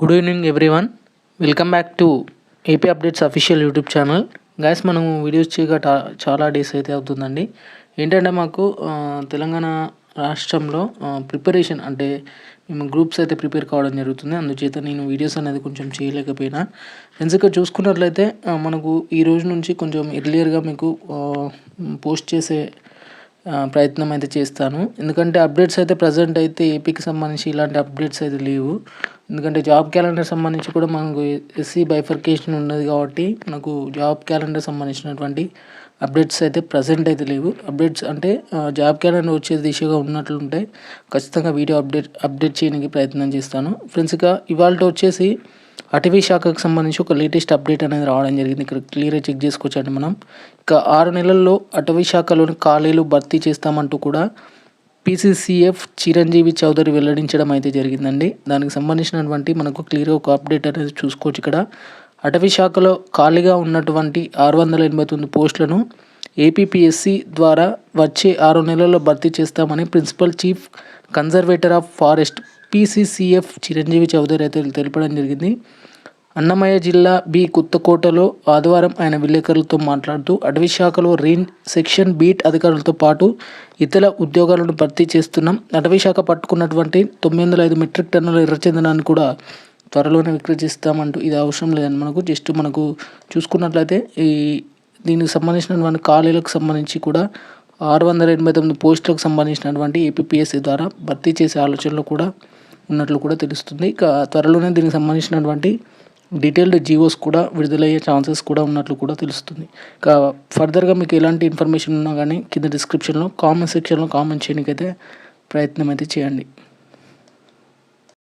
Good evening everyone. Welcome back to AP updates official YouTube channel. Guys, మనం videos చేయక చాలా days అయితే అవుతుందండి. ఏంటంటే మాకు తెలంగాణ రాష్ట్రంలో ప్రిపరేషన్ అంటే మేము గ్రూప్స్ అయితే ప్రిపేర్ కావడం జరుగుతుంది. అందుచేత నేను వీడియోస్ అనేది కొంచెం చేయలేకపోయినా. ఫ్రెండ్స్, ఇక్కడ చూసుకున్నట్లయితే మనకు ఈ రోజు నుంచి కొంచెం ఎర్లియర్గా మీకు పోస్ట్ చేసే ప్రయత్నం అయితే చేస్తాను. ఎందుకంటే అప్డేట్స్ అయితే ప్రజెంట్ అయితే ఏపీకి సంబంధించి ఇలాంటి అప్డేట్స్ అయితే లేవు. ఎందుకంటే జాబ్ క్యాలెండర్ సంబంధించి కూడా మనకు ఎస్సీ బైఫర్కేషన్ ఉన్నది కాబట్టి మనకు జాబ్ క్యాలెండర్ సంబంధించినటువంటి అప్డేట్స్ అయితే ప్రజెంట్ అయితే లేవు. అప్డేట్స్ అంటే జాబ్ క్యాలెండర్ వచ్చే దిశగా ఉన్నట్లుంటే ఖచ్చితంగా వీడియో అప్డేట్ చేయడానికి ప్రయత్నం చేస్తాను. ఫ్రెండ్స్, ఇక ఇవాళ వచ్చేసి అటవీ శాఖకు సంబంధించి ఒక లేటెస్ట్ అప్డేట్ అనేది రావడం జరిగింది. ఇక్కడ క్లియర్గా చెక్ చేసుకోవచ్చండి మనం. ఇక 6 నెలల్లో అటవీ శాఖలోని ఖాళీలు భర్తీ చేస్తామంటూ కూడా పీసీసీఎఫ్ చిరంజీవి చౌదరి వెల్లడించడం అయితే జరిగిందండి. దానికి సంబంధించినటువంటి మనకు క్లియర్గా ఒక అప్డేట్ అనేది చూసుకోవచ్చు. ఇక్కడ అటవీ శాఖలో ఖాళీగా ఉన్నటువంటి 689 పోస్టులను ఏపీపీఎస్సీ ద్వారా వచ్చే 6 నెలల్లో భర్తీ చేస్తామని principal chief conservator of forest PCCF Chiranjeevi Chowdary అయితే తెలపడం జరిగింది. అన్నమయ్య జిల్లా బి కొత్తకోటలో ఆదివారం ఆయన విలేకరులతో మాట్లాడుతూ అటవీ శాఖలో రేంజ్ సెక్షన్ బీట్ అధికారులతో పాటు ఇతర ఉద్యోగాలను భర్తీ చేస్తున్నాం. అటవీ శాఖ పట్టుకున్నటువంటి 905 మెట్రిక్ టన్నుల ఎర్రచందనాన్ని కూడా త్వరలోనే విక్రయిస్తామంటూ ఇది అవసరం లేదని మనకు చూసుకున్నట్లయితే దీనికి సంబంధించినటువంటి ఖాళీలకు సంబంధించి కూడా 689 పోస్టులకు సంబంధించినటువంటి ఏపీపీఎస్సీ ద్వారా భర్తీ చేసే ఆలోచనలు కూడా ఉన్నట్లు కూడా తెలుస్తుంది. ఇక త్వరలోనే దీనికి సంబంధించినటువంటి డీటెయిల్డ్ జీవోస్ కూడా విడుదలయ్యే ఛాన్సెస్ కూడా ఉన్నట్లు కూడా తెలుస్తుంది. ఇక ఫర్దర్గా మీకు ఎలాంటి ఇన్ఫర్మేషన్ ఉన్నా కానీ కింద డిస్క్రిప్షన్లో కామెంట్ సెక్షన్లో కామెంట్ చేయడానికి అయితే ప్రయత్నం అయితే చేయండి.